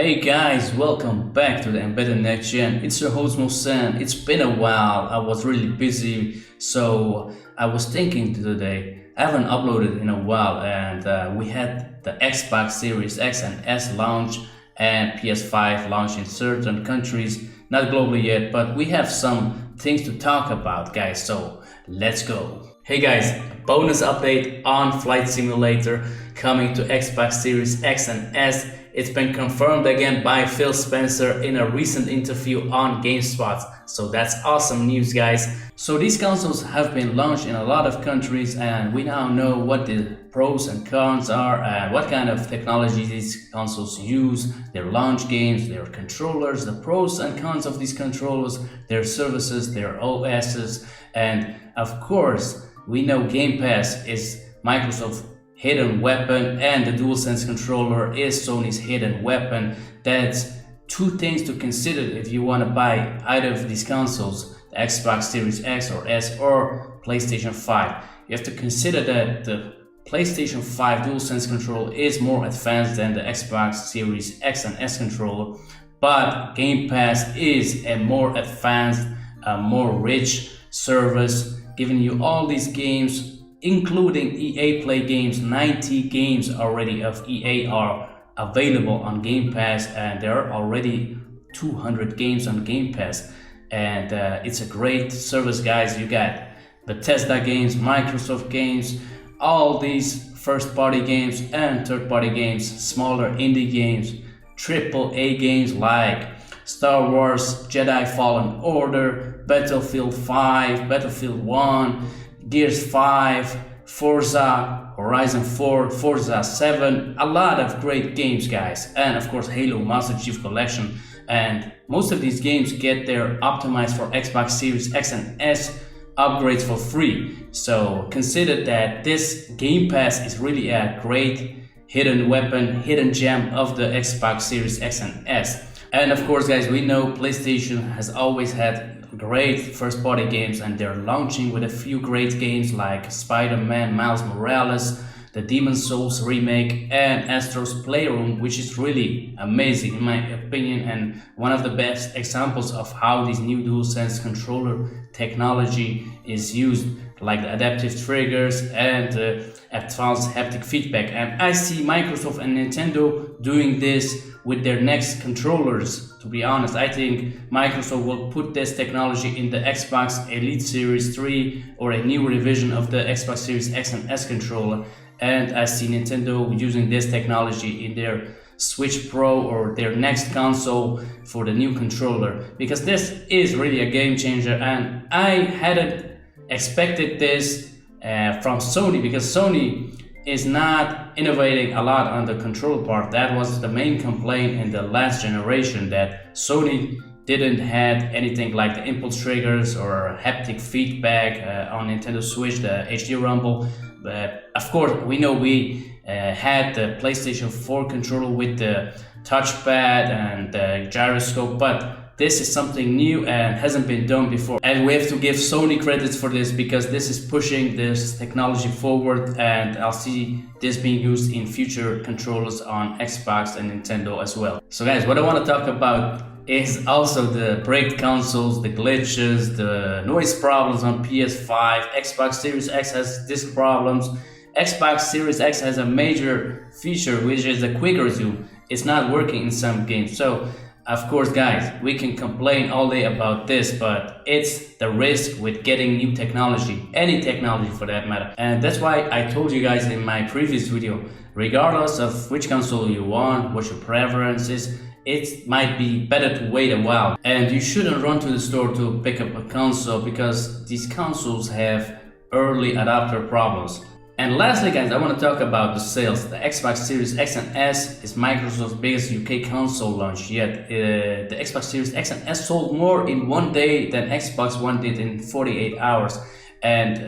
Hey guys, welcome back to the Embedded NextGen. It's your host Mosan. It's been a while. I was really busy, so I was thinking today. I haven't uploaded in a while, and we had the Xbox Series X and S launch and PS5 launch in certain countries, not globally yet, but we have some things to talk about, guys. So let's go. Hey guys, bonus update on Flight Simulator coming to Xbox Series X and S. It's been confirmed again by Phil Spencer in a recent interview on GameSpot. So that's awesome news, guys. So these consoles have been launched in a lot of countries, and we now know what the pros and cons are and what kind of technology these consoles use, their launch games, their controllers, the pros and cons of these controllers, their services, their OSs, and of course, we know Game Pass is Microsoft's hidden weapon and the DualSense controller is Sony's hidden weapon. That's two things to consider if you want to buy either of these consoles, the Xbox Series X or S or PlayStation 5. You have to consider that the PlayStation 5 DualSense controller is more advanced than the Xbox Series X and S controller, but Game Pass is a more advanced, more rich service, giving you all these games, including EA Play games. 90 games already of EA are available on Game Pass, and there are already 200 games on Game Pass, and it's a great service, guys. You got Bethesda games, Microsoft games, all these first-party games and third-party games, smaller indie games, AAA games like Star Wars Jedi Fallen Order, Battlefield 5, Battlefield 1, Gears 5, Forza, Horizon 4, Forza 7, a lot of great games, guys, and of course Halo Master Chief Collection. And most of these games get their optimized for Xbox Series X and S upgrades for free. So consider that this Game Pass is really a great hidden weapon, hidden gem of the Xbox Series X and S. And of course, guys, we know PlayStation has always had great first-party games, and they're launching with a few great games like Spider-Man Miles Morales, the Demon's Souls remake, and Astro's Playroom, which is really amazing in my opinion, and one of the best examples of how this new DualSense controller technology is used, like the adaptive triggers and advanced haptic feedback. And I see Microsoft and Nintendo doing this with their next controllers. To be honest, I think Microsoft will put this technology in the Xbox Elite Series 3 or a new revision of the Xbox Series X and S controller. And I see Nintendo using this technology in their Switch Pro or their next console for the new controller, because this is really a game changer, and I hadn't expected this from Sony, because Sony is not innovating a lot on the control part. That was the main complaint in the last generation, that Sony didn't have anything like the impulse triggers or haptic feedback on Nintendo Switch, the HD Rumble. But of course, we know we had the PlayStation 4 controller with the touchpad and the gyroscope, but this is something new and hasn't been done before. And we have to give Sony credits for this, because this is pushing this technology forward, and I'll see this being used in future controllers on Xbox and Nintendo as well. So guys, what I want to talk about is also the breaked consoles, the glitches, the noise problems on PS5. Xbox Series X has disc problems. Xbox Series X has a major feature, which is the quick resume. It's not working in some games. So of course, guys, we can complain all day about this, but it's the risk with getting new technology, any technology for that matter. And that's why I told you guys in my previous video, regardless of which console you want, what your preference is, it might be better to wait a while. And you shouldn't run to the store to pick up a console, because these consoles have early adopter problems. And lastly, guys, I want to talk about the sales. The Xbox Series X and S is Microsoft's biggest UK console launch yet. The Xbox Series X and S sold more in one day than Xbox One did in 48 hours. And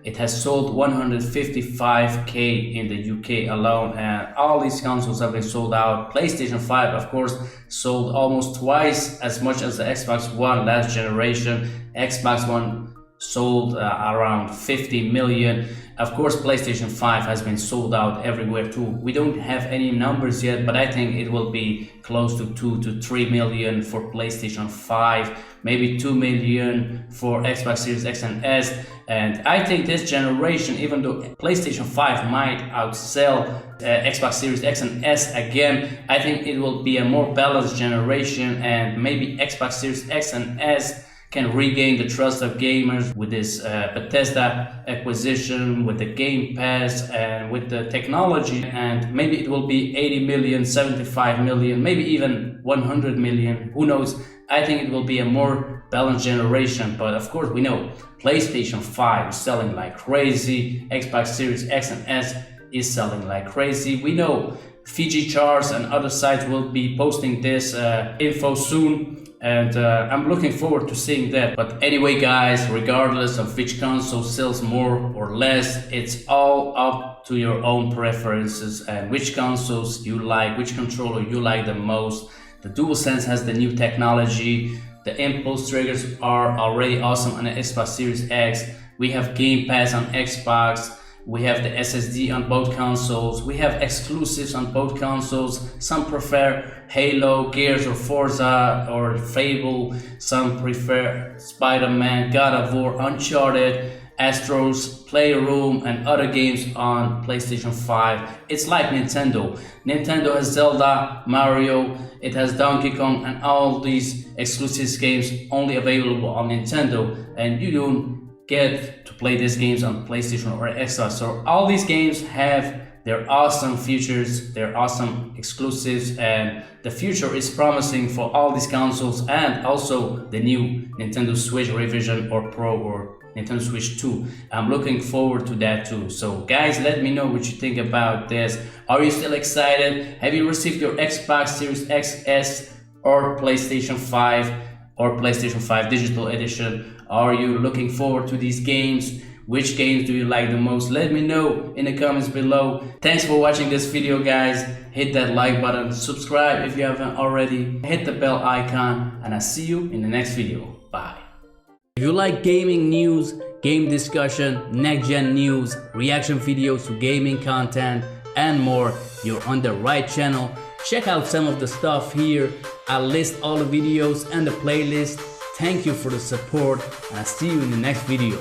it has sold 155k in the UK alone, and all these consoles have been sold out. PlayStation 5, of course, sold almost twice as much as the Xbox One last generation. Xbox One sold around 50 million, Of course, PlayStation 5 has been sold out everywhere too. We don't have any numbers yet, but I think it will be close to 2 to 3 million for PlayStation 5, maybe 2 million for Xbox Series X and S. And I think this generation, even though PlayStation 5 might outsell Xbox Series X and S again, I think it will be a more balanced generation, and maybe Xbox Series X and S can regain the trust of gamers with this Bethesda acquisition, with the Game Pass, and with the technology. And maybe it will be 80 million, 75 million, maybe even 100 million. Who knows? I think it will be a more balanced generation. But of course, we know PlayStation 5 is selling like crazy. Xbox Series X and S is selling like crazy. We know VGCharts and other sites will be posting this info soon. And I'm looking forward to seeing that. But anyway, guys, regardless of which console sells more or less, it's all up to your own preferences and which consoles you like, which controller you like the most. The DualSense has the new technology. The impulse triggers are already awesome on the Xbox Series X. We have Game Pass on Xbox. We have the SSD on both consoles. We have exclusives on both consoles. Some prefer Halo, Gears or Forza or Fable. Some prefer Spider-Man, God of War, Uncharted, Astro's Playroom and other games on PlayStation 5. It's like Nintendo. Nintendo has Zelda, Mario, it has Donkey Kong, and all these exclusive games only available on Nintendo, and you don't get to play these games on PlayStation or Xbox. So all these games have their awesome features, their awesome exclusives, and the future is promising for all these consoles, and also the new Nintendo Switch Revision or Pro or Nintendo Switch 2. I'm looking forward to that too. So guys, let me know what you think about this. Are you still excited? Have you received your Xbox Series XS or PlayStation 5 or PlayStation 5 Digital Edition? Are you looking forward to these games? Which games do you like the most? Let me know in the comments below. Thanks for watching this video, guys. Hit that like button, subscribe if you haven't already, hit the bell icon, and I'll see you in the next video. Bye. If you like gaming news, game discussion, next-gen news, reaction videos to gaming content, and more, you're on the right channel. Check out some of the stuff here. I'll list all the videos and the playlist. Thank you for the support, and I'll see you in the next video.